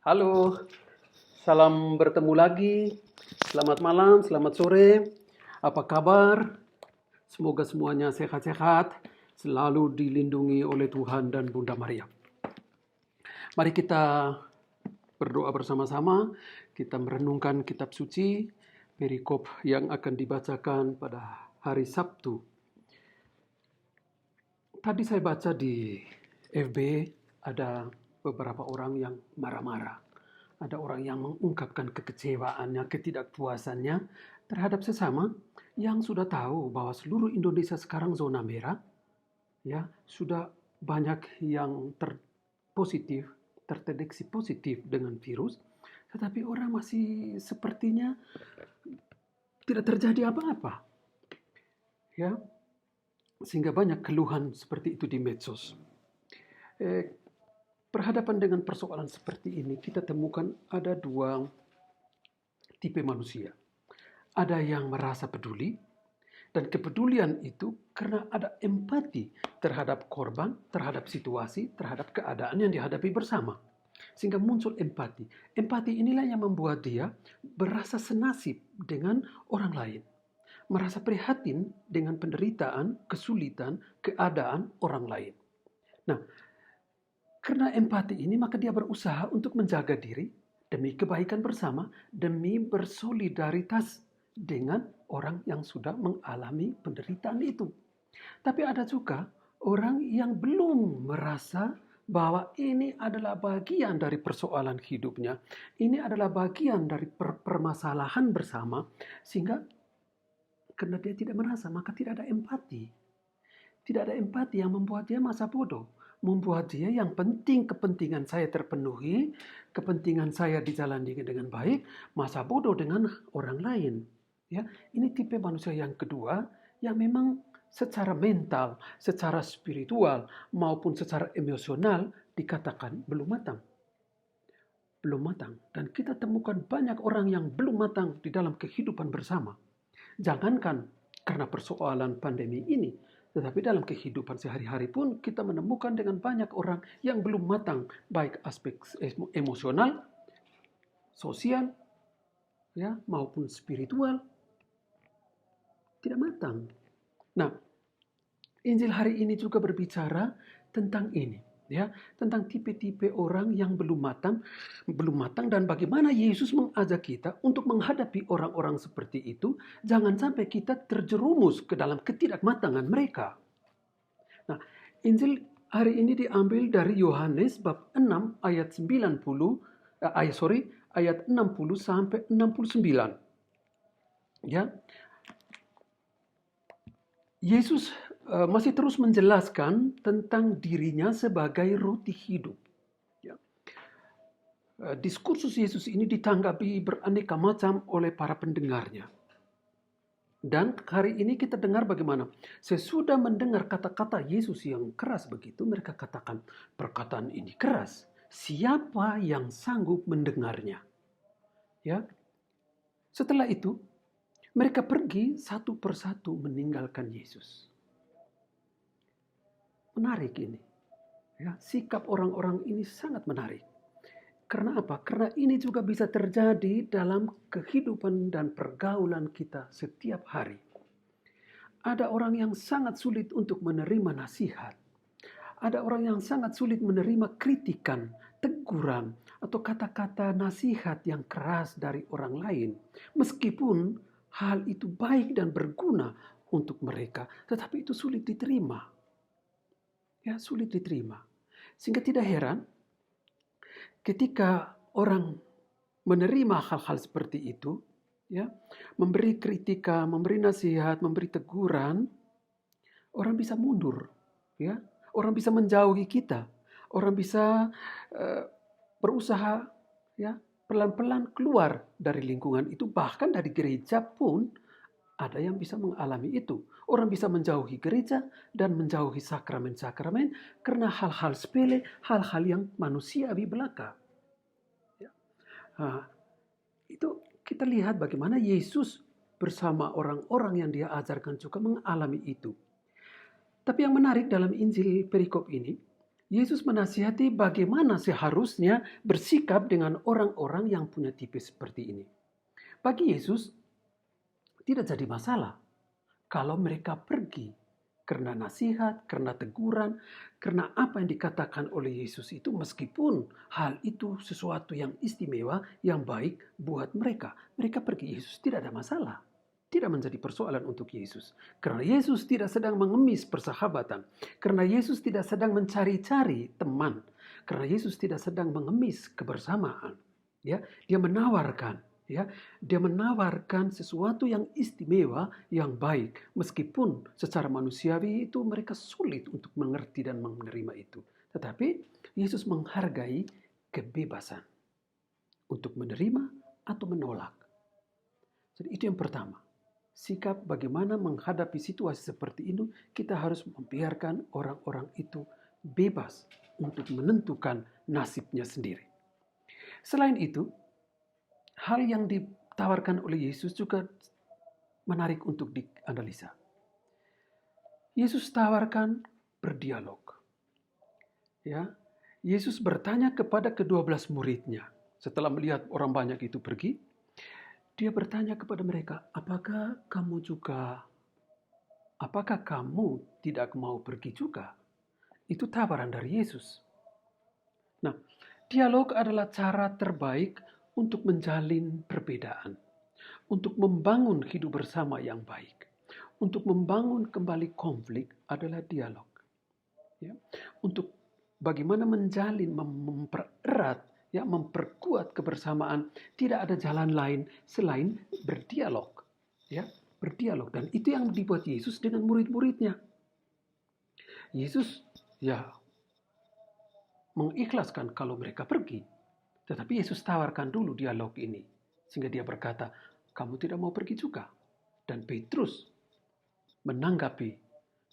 Halo, salam bertemu lagi. Selamat malam, selamat sore. Apa kabar? Semoga semuanya sehat-sehat, selalu dilindungi oleh Tuhan dan Bunda Maria. Mari kita berdoa bersama-sama. Kita merenungkan kitab suci, perikop yang akan dibacakan pada hari Sabtu. Tadi saya baca di FB ada beberapa orang yang marah-marah. Ada orang yang mengungkapkan kekecewaannya, ketidakpuasannya terhadap sesama yang sudah tahu bahwa seluruh Indonesia sekarang zona merah. Ya, sudah banyak yang terdeteksi positif dengan virus, tetapi orang masih sepertinya tidak terjadi apa-apa. Ya, sehingga banyak keluhan seperti itu di medsos. Berhadapan dengan persoalan seperti ini, kita temukan ada dua tipe manusia. Ada yang merasa peduli, dan kepedulian itu karena ada empati terhadap korban, terhadap situasi, terhadap keadaan yang dihadapi bersama. Sehingga muncul empati. Empati inilah yang membuat dia berasa senasib dengan orang lain. Merasa prihatin dengan penderitaan, kesulitan, keadaan orang lain. Nah, karena empati ini maka dia berusaha untuk menjaga diri demi kebaikan bersama, demi bersolidaritas dengan orang yang sudah mengalami penderitaan itu. Tapi ada juga orang yang belum merasa bahwa ini adalah bagian dari persoalan hidupnya. Ini adalah bagian dari permasalahan bersama, sehingga karena dia tidak merasa, maka tidak ada empati. Tidak ada empati yang membuat dia masa bodoh. Membuat dia yang penting kepentingan saya terpenuhi, kepentingan saya dijalani dengan baik, masa bodoh dengan orang lain. Ya, ini tipe manusia yang kedua yang memang secara mental, secara spiritual maupun secara emosional dikatakan belum matang. Belum matang. Dan kita temukan banyak orang yang belum matang di dalam kehidupan bersama. Jangankan karena persoalan pandemi ini, tetapi dalam kehidupan sehari-hari pun kita menemukan dengan banyak orang yang belum matang, baik aspek emosional, sosial, ya, maupun spiritual. Tidak matang. Nah, Injil hari ini juga berbicara tentang ini, ya, tentang tipe-tipe orang yang belum matang dan bagaimana Yesus mengajak kita untuk menghadapi orang-orang seperti itu, jangan sampai kita terjerumus ke dalam ketidakmatangan mereka. Nah, Injil hari ini diambil dari Yohanes bab 6 ayat 60 sampai 69. Ya. Yesus masih terus menjelaskan tentang dirinya sebagai roti hidup. Ya. Diskursus Yesus ini ditanggapi beraneka macam oleh para pendengarnya. Dan hari ini kita dengar bagaimana sesudah mendengar kata-kata Yesus yang keras begitu, mereka katakan perkataan ini keras. Siapa yang sanggup mendengarnya? Ya. Setelah itu mereka pergi satu persatu meninggalkan Yesus. Menarik ini. Ya, sikap orang-orang ini sangat menarik. Karena apa? Karena ini juga bisa terjadi dalam kehidupan dan pergaulan kita setiap hari. Ada orang yang sangat sulit untuk menerima nasihat. Ada orang yang sangat sulit menerima kritikan, teguran, atau kata-kata nasihat yang keras dari orang lain. Meskipun hal itu baik dan berguna untuk mereka, tetapi itu sulit diterima. Ya, sulit diterima. Sehingga tidak heran ketika orang menerima hal-hal seperti itu, ya, memberi kritikan, memberi nasihat, memberi teguran, orang bisa mundur, ya, orang bisa menjauhi kita, orang bisa berusaha, ya, pelan-pelan keluar dari lingkungan itu, bahkan dari gereja pun ada yang bisa mengalami itu. Orang bisa menjauhi gereja dan menjauhi sakramen-sakramen karena hal-hal sepele, hal-hal yang manusiawi belaka. Ya. Nah, itu kita lihat bagaimana Yesus bersama orang-orang yang dia ajarkan juga mengalami itu. Tapi yang menarik dalam Injil perikop ini, Yesus menasihati bagaimana seharusnya bersikap dengan orang-orang yang punya tipe seperti ini. Bagi Yesus, tidak jadi masalah kalau mereka pergi karena nasihat, karena teguran, karena apa yang dikatakan oleh Yesus itu, meskipun hal itu sesuatu yang istimewa, yang baik buat mereka. Mereka pergi, Yesus tidak ada masalah. Tidak menjadi persoalan untuk Yesus. Karena Yesus tidak sedang mengemis persahabatan. Karena Yesus tidak sedang mencari-cari teman. Karena Yesus tidak sedang mengemis kebersamaan. Ya, dia menawarkan, ya, dia menawarkan sesuatu yang istimewa, yang baik, meskipun secara manusiawi itu mereka sulit untuk mengerti dan menerima itu. Tetapi Yesus menghargai kebebasan untuk menerima atau menolak. Jadi itu yang pertama. Sikap bagaimana menghadapi situasi seperti ini, kita harus membiarkan orang-orang itu bebas untuk menentukan nasibnya sendiri. Selain itu, hal yang ditawarkan oleh Yesus juga menarik untuk dianalisa. Yesus tawarkan berdialog. Ya, Yesus bertanya kepada ke-12 muridnya. Setelah melihat orang banyak itu pergi, dia bertanya kepada mereka, apakah kamu tidak mau pergi juga? Itu tawaran dari Yesus. Nah, dialog adalah cara terbaik untuk menjalin perbedaan, untuk membangun hidup bersama yang baik, untuk membangun kembali konflik adalah dialog. Ya. Untuk bagaimana menjalin, mempererat, ya, memperkuat kebersamaan, tidak ada jalan lain selain berdialog, ya, berdialog. Dan itu yang dibuat Yesus dengan murid-muridnya. Yesus ya mengikhlaskan kalau mereka pergi, tetapi Yesus tawarkan dulu dialog ini, sehingga dia berkata, kamu tidak mau pergi juga. Dan Petrus menanggapi,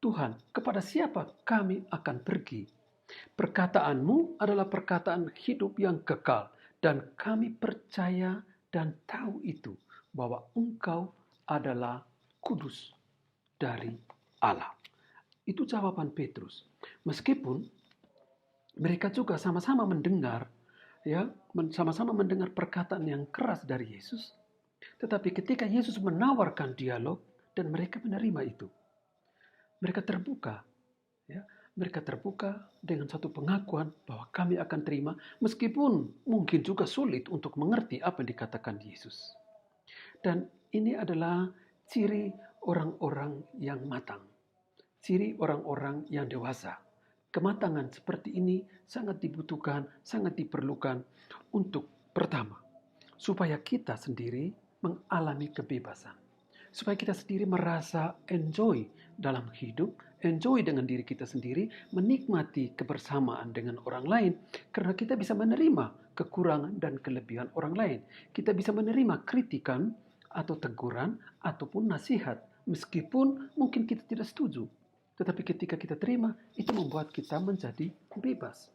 Tuhan, kepada siapa kami akan pergi? Perkataanmu adalah perkataan hidup yang kekal, dan kami percaya dan tahu itu, bahwa engkau adalah kudus dari Allah. Itu jawaban Petrus. Meskipun mereka juga sama-sama mendengar, ya, sama-sama mendengar perkataan yang keras dari Yesus, tetapi ketika Yesus menawarkan dialog dan mereka menerima itu, mereka terbuka, ya, mereka terbuka dengan satu pengakuan bahwa kami akan terima, meskipun mungkin juga sulit untuk mengerti apa yang dikatakan Yesus. Dan ini adalah ciri orang-orang yang matang, ciri orang-orang yang dewasa. Kematangan seperti ini sangat dibutuhkan, sangat diperlukan untuk pertama, supaya kita sendiri mengalami kebebasan. Supaya kita sendiri merasa enjoy dalam hidup, enjoy dengan diri kita sendiri, menikmati kebersamaan dengan orang lain, karena kita bisa menerima kekurangan dan kelebihan orang lain. Kita bisa menerima kritikan atau teguran ataupun nasihat, meskipun mungkin kita tidak setuju. Tetapi ketika kita terima, itu membuat kita menjadi bebas.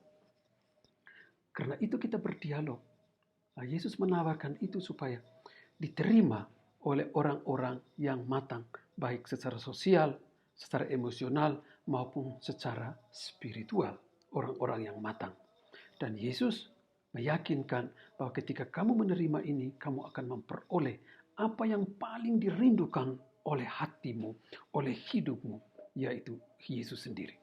Karena itu kita berdialog. Nah, Yesus menawarkan itu supaya diterima oleh orang-orang yang matang, baik secara sosial, secara emosional, maupun secara spiritual, orang-orang yang matang. Dan Yesus meyakinkan bahwa ketika kamu menerima ini, kamu akan memperoleh apa yang paling dirindukan oleh hatimu, oleh hidupmu, yaitu Yesus sendiri.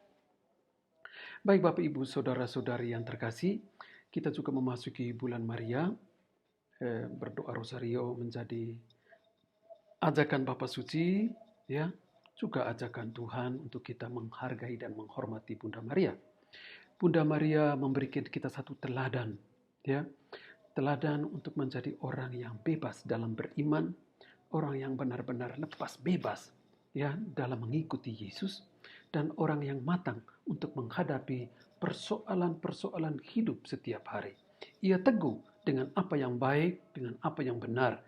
Baik Bapak Ibu, Saudara-saudari yang terkasih, kita juga memasuki bulan Maria. Berdoa Rosario menjadi ajakan Bapa Suci, ya, juga ajakan Tuhan untuk kita menghargai dan menghormati Bunda Maria. Bunda Maria memberikan kita satu teladan, ya, teladan untuk menjadi orang yang bebas dalam beriman, orang yang benar-benar lepas bebas, ya, dalam mengikuti Yesus, dan orang yang matang untuk menghadapi persoalan-persoalan hidup setiap hari. Ia teguh dengan apa yang baik, dengan apa yang benar.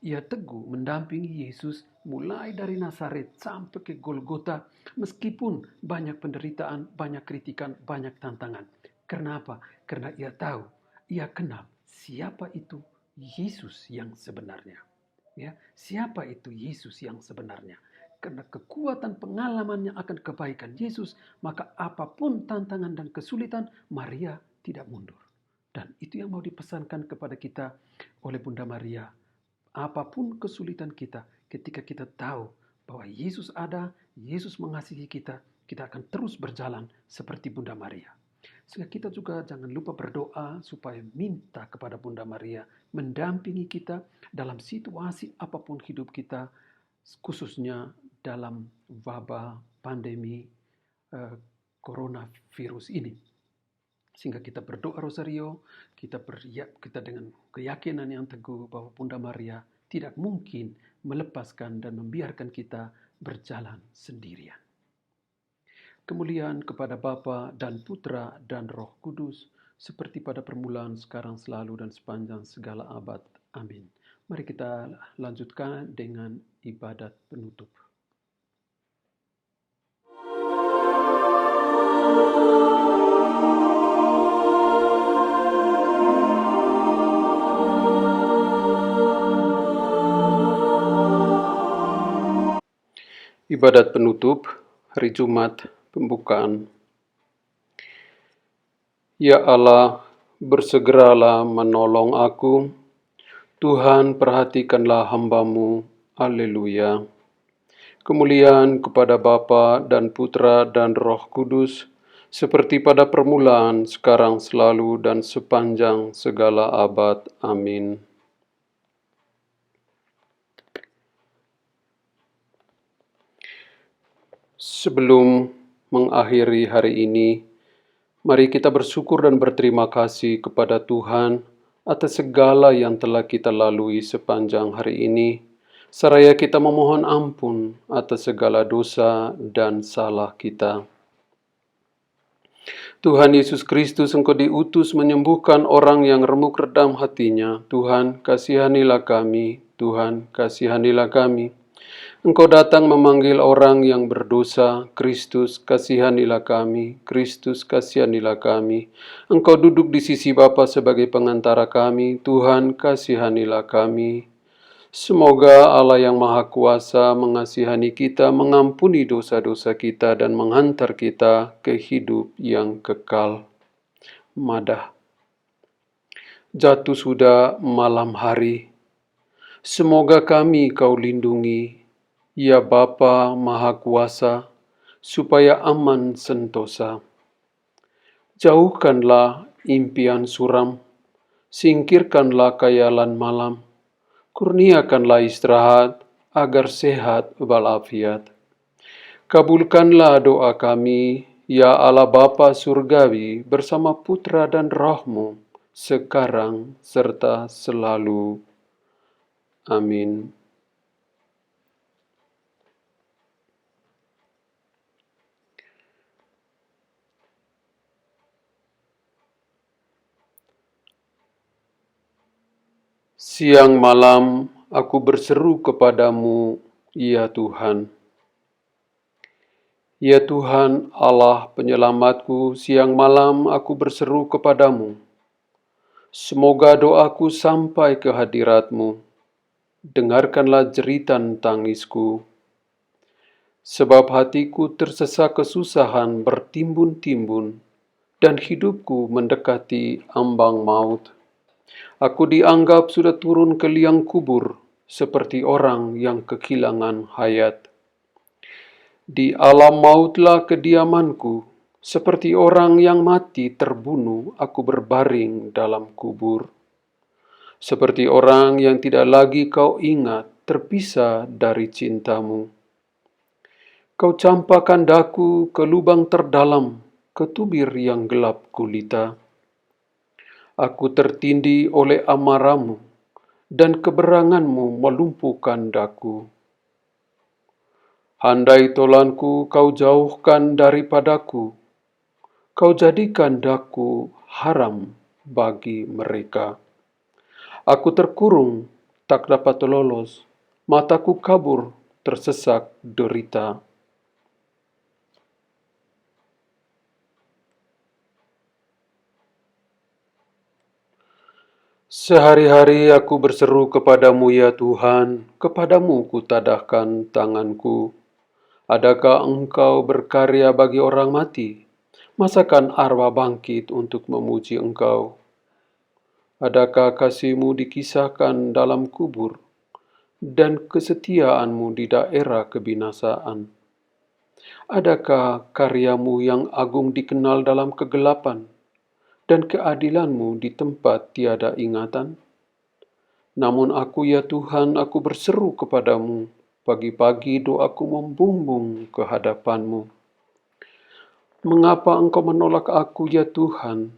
Ia teguh mendampingi Yesus mulai dari Nazaret sampai ke Golgota, meskipun banyak penderitaan, banyak kritikan, banyak tantangan. Kenapa? Karena ia tahu, ia kenal siapa itu Yesus yang sebenarnya. Ya, siapa itu Yesus yang sebenarnya? Karena kekuatan pengalaman yang akan kebaikan Yesus, maka apapun tantangan dan kesulitan, Maria tidak mundur. Dan itu yang mau dipesankan kepada kita oleh Bunda Maria. Apapun kesulitan kita, ketika kita tahu bahwa Yesus ada, Yesus mengasihi kita, kita akan terus berjalan seperti Bunda Maria. Sehingga kita juga jangan lupa berdoa supaya minta kepada Bunda Maria mendampingi kita dalam situasi apapun hidup kita, khususnya dalam wabah pandemi coronavirus ini. Sehingga kita berdoa rosario, kita dengan keyakinan yang teguh bahwa Bunda Maria tidak mungkin melepaskan dan membiarkan kita berjalan sendirian. Kemuliaan kepada Bapa dan Putra dan Roh Kudus, seperti pada permulaan, sekarang, selalu, dan sepanjang segala abad. Amin. Mari kita lanjutkan dengan ibadat penutup. Ibadat penutup hari Jumat Pembukaan. Ya Allah, bersegeralah menolong aku. Tuhan, perhatikanlah hamba-Mu. Haleluya. Kemuliaan kepada Bapa dan Putra dan Roh Kudus, seperti pada permulaan, sekarang, selalu, dan sepanjang segala abad. Amin. Sebelum mengakhiri hari ini, mari kita bersyukur dan berterima kasih kepada Tuhan atas segala yang telah kita lalui sepanjang hari ini, seraya kita memohon ampun atas segala dosa dan salah kita. Tuhan Yesus Kristus, Engkau diutus menyembuhkan orang yang remuk redam hatinya. Tuhan, kasihanilah kami. Tuhan, kasihanilah kami. Engkau datang memanggil orang yang berdosa. Kristus, kasihanilah kami. Kristus, kasihanilah kami. Engkau duduk di sisi Bapa sebagai pengantara kami. Tuhan, kasihanilah kami. Semoga Allah yang Maha Kuasa mengasihani kita, mengampuni dosa-dosa kita, dan menghantar kita ke hidup yang kekal. Madah. Jatuh sudah malam hari. Semoga kami Kau lindungi, ya Bapa Maha Kuasa, supaya aman sentosa. Jauhkanlah impian suram, singkirkanlah khayalan malam, kurniakanlah istirahat agar sehat walafiat. Kabulkanlah doa kami, ya Allah Bapa Surgawi, bersama Putra dan Roh-Mu, sekarang serta selalu. Amin. Siang malam aku berseru kepadamu, ya Tuhan. Ya Tuhan, Allah penyelamatku, siang malam aku berseru kepadamu. Semoga doaku sampai ke hadirat-Mu. Dengarkanlah jeritan tangisku. Sebab hatiku tersesak kesusahan bertimbun-timbun, dan hidupku mendekati ambang maut. Aku dianggap sudah turun ke liang kubur, seperti orang yang kehilangan hayat. Di alam mautlah kediamanku, seperti orang yang mati terbunuh, aku berbaring dalam kubur. Seperti orang yang tidak lagi Kau ingat, terpisah dari cinta-Mu. Kau campakkan daku ke lubang terdalam, ke tubir yang gelap gulita. Aku tertindih oleh amarah-Mu, dan keberangan-Mu melumpuhkan daku. Handai tolanku Kau jauhkan daripadaku, Kau jadikan daku haram bagi mereka. Aku terkurung, tak dapat lolos, mataku kabur, tersesak derita. Sehari-hari aku berseru kepadamu, ya Tuhan, kepadamu kutadahkan tanganku. Adakah Engkau berkarya bagi orang mati? Masakan arwah bangkit untuk memuji Engkau? Adakah kasih-Mu dikisahkan dalam kubur dan kesetiaan-Mu di daerah kebinasaan? Adakah karya-Mu yang agung dikenal dalam kegelapan dan keadilan-Mu di tempat tiada ingatan? Namun aku ya Tuhan, aku berseru kepadamu, pagi-pagi doaku membumbung ke hadapan-Mu. Mengapa Engkau menolak aku ya Tuhan?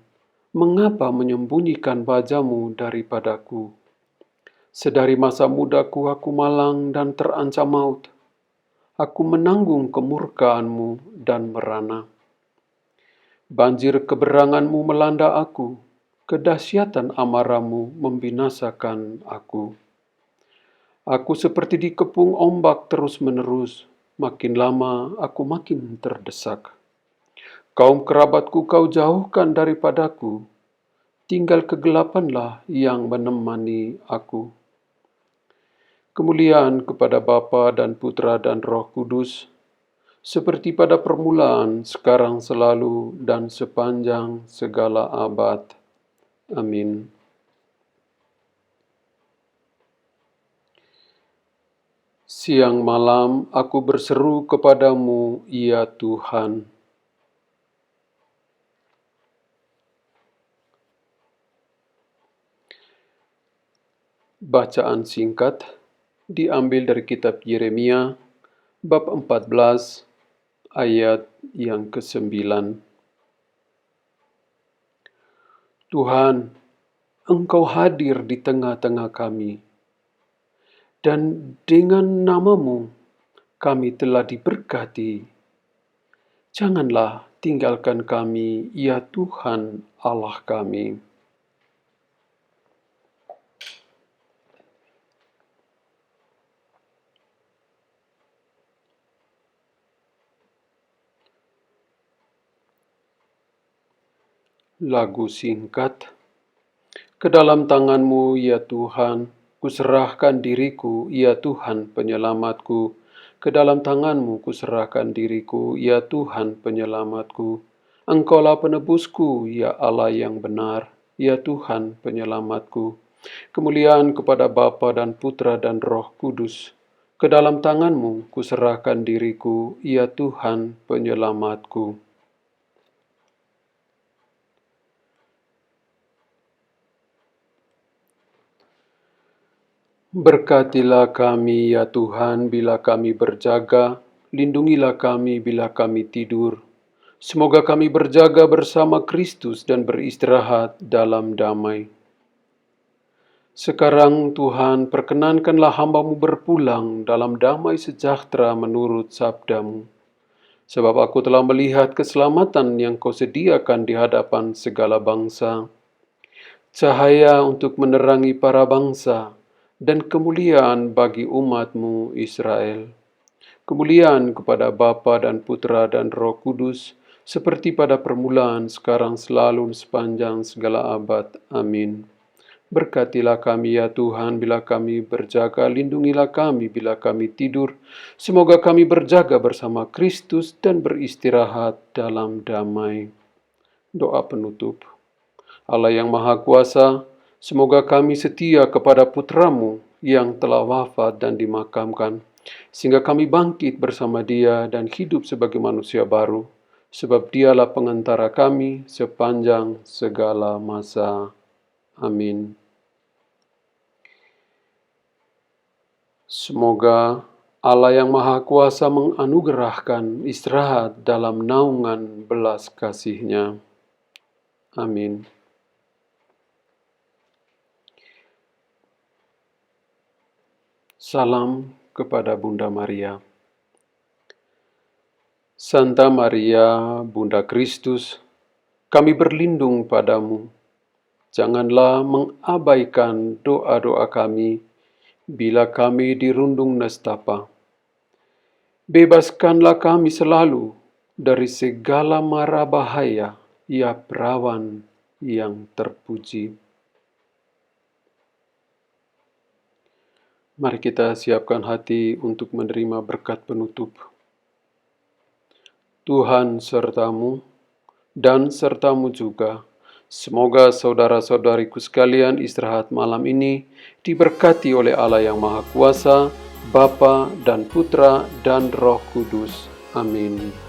Mengapa menyembunyikan wajah-Mu daripadaku? Sedari masa mudaku aku malang dan terancam maut. Aku menanggung kemurkaan-Mu dan merana. Banjir keberangan-Mu melanda aku, kedahsyatan amarah-Mu membinasakan aku. Aku seperti dikepung ombak terus-menerus, makin lama aku makin terdesak. Kaum kerabatku Kau jauhkan daripadaku, tinggal kegelapanlah yang menemani aku. Kemuliaan kepada Bapa dan Putra dan Roh Kudus, seperti pada permulaan, sekarang, selalu, dan sepanjang segala abad. Amin. Siang malam aku berseru kepadamu, ya Tuhan. Bacaan singkat diambil dari kitab Yeremia, bab 14, ayat yang ke-9. Tuhan, Engkau hadir di tengah-tengah kami, dan dengan namamu kami telah diberkati. Janganlah tinggalkan kami, ya Tuhan Allah kami. Lagu singkat. Ke dalam tangan-Mu, ya Tuhan, kuserahkan diriku, ya Tuhan penyelamatku. Ke dalam tangan-Mu kuserahkan diriku, ya Tuhan penyelamatku. Engkaulah penebusku, ya Allah yang benar, ya Tuhan penyelamatku. Kemuliaan kepada Bapa dan Putra dan Roh Kudus. Ke dalam tangan-Mu kuserahkan diriku, ya Tuhan penyelamatku. Berkatilah kami, ya Tuhan, bila kami berjaga, lindungilah kami bila kami tidur. Semoga kami berjaga bersama Kristus dan beristirahat dalam damai. Sekarang Tuhan, perkenankanlah hamba-Mu berpulang dalam damai sejahtera menurut sabda-Mu. Sebab aku telah melihat keselamatan yang Kau sediakan di hadapan segala bangsa, cahaya untuk menerangi para bangsa, dan kemuliaan bagi umat-Mu Israel. Kemuliaan kepada Bapa dan Putra dan Roh Kudus, seperti pada permulaan, sekarang, selalu, sepanjang segala abad. Amin. Berkatilah kami, ya Tuhan, bila kami berjaga, lindungilah kami bila kami tidur. Semoga kami berjaga bersama Kristus dan beristirahat dalam damai. Doa penutup. Allah yang Maha Kuasa, semoga kami setia kepada Putra-Mu yang telah wafat dan dimakamkan, sehingga kami bangkit bersama Dia dan hidup sebagai manusia baru, sebab Dialah pengantara kami sepanjang segala masa. Amin. Semoga Allah yang Maha Kuasa menganugerahkan istirahat dalam naungan belas kasih-Nya. Amin. Salam kepada Bunda Maria. Santa Maria, Bunda Kristus, kami berlindung padamu. Janganlah mengabaikan doa-doa kami bila kami dirundung nestapa. Bebaskanlah kami selalu dari segala mara bahaya, ya perawan yang terpuji. Mari kita siapkan hati untuk menerima berkat penutup. Tuhan sertamu dan sertamu juga. Semoga saudara-saudariku sekalian istirahat malam ini diberkati oleh Allah yang Maha Kuasa, Bapa dan Putra dan Roh Kudus. Amin.